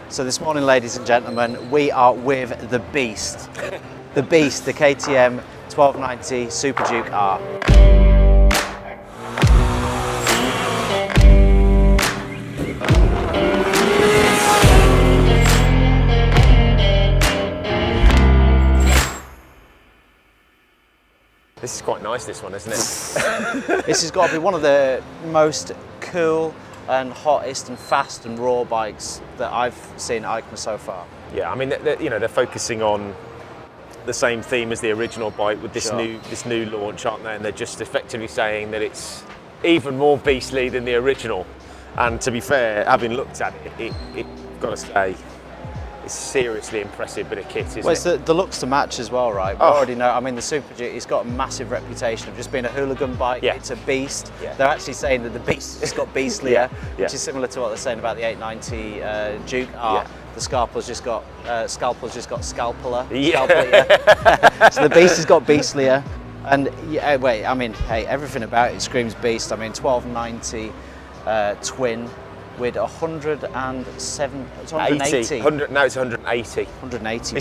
So this morning, ladies and gentlemen, we are with the beast. The beast, the KTM 1290 SuperDuke R. This is quite nice, this one, isn't it? This has got to be one of the most cool and hottest and fast and raw bikes that I've seen at EICMA so far. Yeah, I mean, they're focusing on the same theme as the original bike with this new launch, aren't they? And they're just effectively saying that it's even more beastly than the original. And to be fair, having looked at it, I've got to say, it's seriously impressive bit of kit, isn't it? Well, it's the looks to match as well, right? We already know, I mean, the SuperDuke, it's got a massive reputation of just being a hooligan bike. Yeah. It's a beast. Yeah. They're actually saying that the beast has got beastlier, which is similar to what they're saying about the 890 Duke R. Yeah. The Scalpel's just got scalpeler. Yeah. So the beast has got beastlier. And I mean, hey, everything about it screams beast. I mean, 1290 twin. With 107, it's 180. Now it's 180. 180.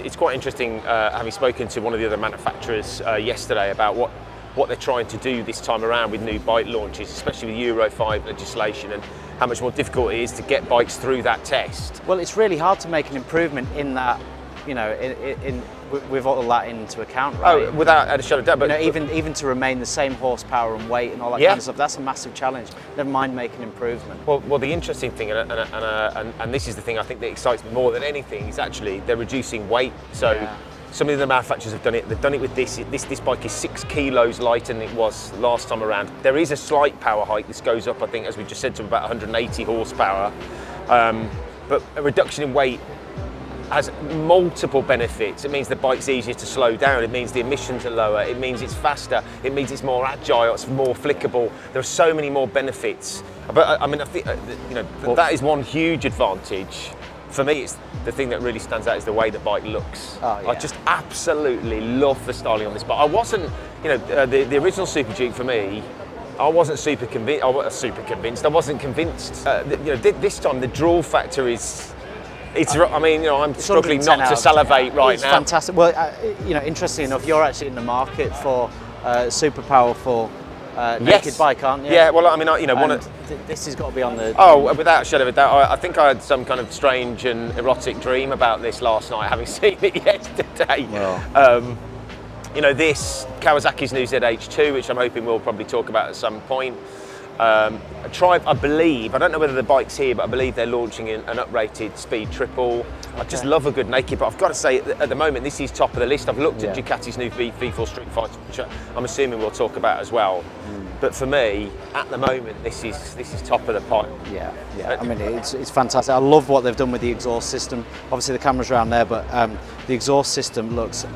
It's quite interesting having spoken to one of the other manufacturers yesterday about what they're trying to do this time around with new bike launches, especially with Euro 5 legislation, and how much more difficult it is to get bikes through that test. Well, it's really hard to make an improvement in that, you know, with all that into account, right? Oh, without a shadow of doubt. But even to remain the same horsepower and weight and all that kind of stuff, that's a massive challenge. Never mind making improvement. Well, the interesting thing, and this is the thing I think that excites me more than anything, is actually they're reducing weight. So some of the manufacturers have done it. They've done it with this. This bike is 6 kilos lighter than it was last time around. There is a slight power hike. This goes up, I think, as we just said, to about 180 horsepower. But a reduction in weight has multiple benefits. It means the bike's easier to slow down. It means the emissions are lower. It means it's faster. It means it's more agile. It's more flickable. There are so many more benefits. But I mean, I think that is one huge advantage. For me, it's the thing that really stands out is the way the bike looks. Oh, yeah. I just absolutely love the styling on this bike. I wasn't, the original SuperDuke for me, I wasn't super convinced. I wasn't convinced. This time the draw factor is. I'm struggling not to salivate right it's now. It's fantastic. Well, interesting enough, you're actually in the market for super powerful naked bike, aren't you? Yeah. Well, I mean, this has got to be on the. Oh, without a shadow of a doubt. I think I had some kind of strange and erotic dream about this last night, having seen it yesterday. Well. This Kawasaki's new ZH2, which I'm hoping we'll probably talk about at some point. I believe, I don't know whether the bike's here, but I believe they're launching an uprated speed triple. I just love a good naked, but I've got to say, at the moment, this is top of the list. I've looked at Ducati's new V4 Street Fighter, which I'm assuming we'll talk about as well. But for me, at the moment, this is top of the pile. Yeah. I mean, it's fantastic. I love what they've done with the exhaust system. Obviously, the camera's around there, but the exhaust system looks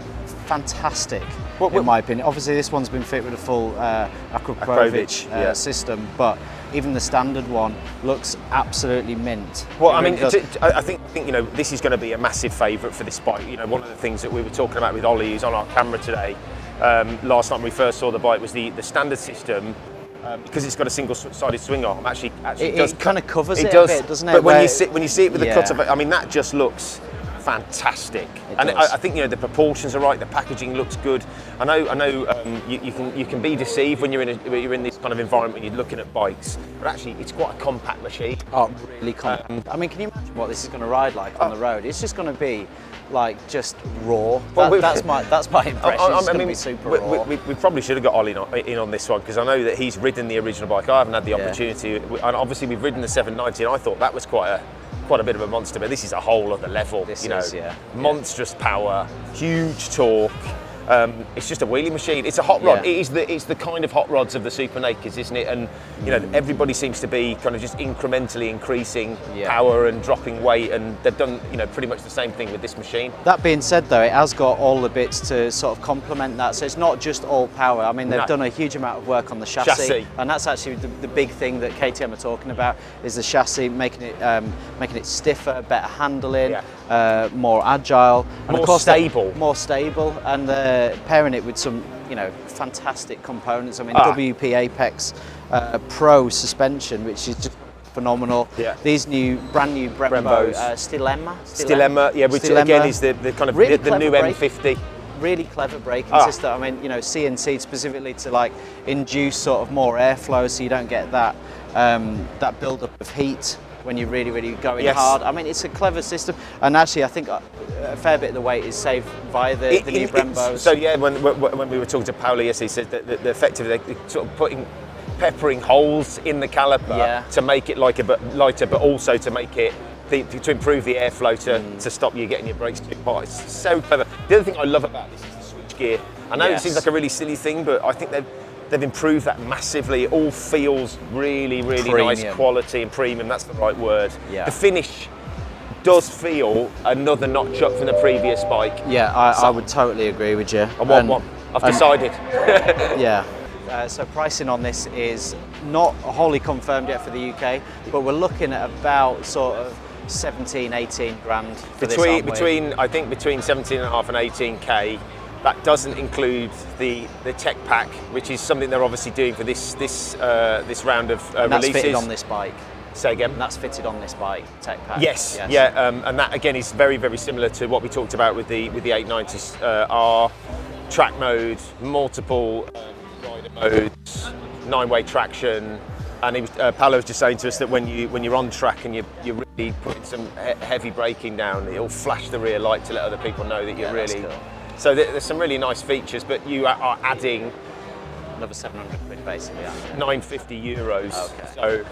fantastic, in my opinion. Obviously, this one's been fit with a full Akroprovich system, but even the standard one looks absolutely mint. Well, I mean, I think this is going to be a massive favourite for this bike. One of the things that we were talking about with Ollie, who's on our camera today, last night when we first saw the bike, was the standard system. Because it's got a single-sided swing arm, actually it kind of covers it a bit, doesn't it? But when you see it with the cut of it, I mean, that just looks fantastic. I think the proportions are right. The packaging looks good. I know you can be deceived when you're in this kind of environment when you're looking at bikes, but actually it's quite a compact machine. Oh, really compact. I mean, can you imagine what this is going to ride like on the road? It's just going to be like just raw. That's my impression. It's going to be super raw. We probably should have got Ollie in on this one, because I know that he's ridden the original bike. I haven't had the opportunity, and obviously we've ridden the 790, and I thought that was quite a bit of a monster, but this is a whole other level. Monstrous power, huge torque. It's just a wheelie machine. It's a hot rod. It's the kind of hot rods of the Super Nakeds, isn't it? And everybody seems to be kind of just incrementally increasing power and dropping weight, and they've done pretty much the same thing with this machine. That being said, though, it has got all the bits to sort of complement that, so it's not just all power. I mean, they've done a huge amount of work on the chassis. And that's actually the big thing that KTM are talking about, is the chassis, making it stiffer, better handling, more agile, and of course more stable, and pairing it with some fantastic components. I mean, WP Apex Pro suspension, which is just phenomenal. Yeah. These brand new Brembos. Stilema, yeah, which again is the kind of really the new M50. Really clever braking system. I mean, you know, CNC specifically to like induce sort of more airflow, so you don't get that that build-up of heat when you're really going hard. I mean, it's a clever system, and actually I think a fair bit of the weight is saved via the new Brembos. So yeah, when we were talking to Paolo yesterday, he said that the effectively they're sort of peppering holes in the caliper to make it lighter, but also to make it to improve the airflow to stop you getting your brakes too hot. It's so clever. The other thing I love about this is the switch gear. I know it seems like a really silly thing, but I think they've improved that massively. It all feels really nice quality and premium. That's the right word. Yeah. The finish does feel another notch up from the previous bike. Yeah, I would totally agree with you. And what? I've decided. Yeah. So pricing on this is not wholly confirmed yet for the UK, but we're looking at about sort of 17-18 grand for this, aren't we? I think between 17.5 and 18k. That doesn't include the tech pack, which is something they're obviously doing for this round of releases. That's fitted on this bike. Say again? And that's fitted on this bike, tech pack. Yes. Yeah, and that again is very similar to what we talked about with the 890 R. Track mode, multiple rider modes, 9-way traction. And Paolo was just saying to us that when you're on track and you're really putting some heavy braking down, it'll flash the rear light to let other people know that you're really. Cool. So there's some really nice features, but you are adding another 700 quid basically. 950 euros. Okay. So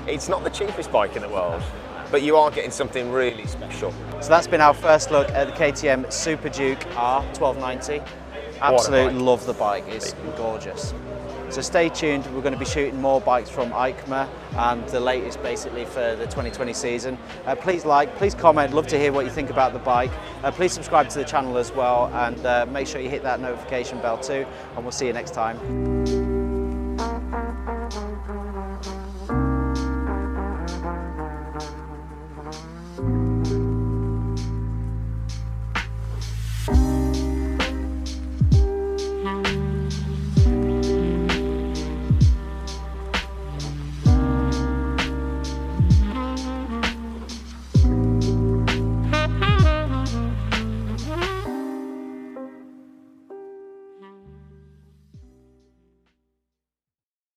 it's not the cheapest bike in the world, but you are getting something really special. So that's been our first look at the KTM SuperDuke R 1290. Absolutely love the bike. It's gorgeous. So stay tuned, we're going to be shooting more bikes from EICMA and the latest basically for the 2020 season. Please like, please comment, love to hear what you think about the bike. Please subscribe to the channel as well, and make sure you hit that notification bell too, and we'll see you next time.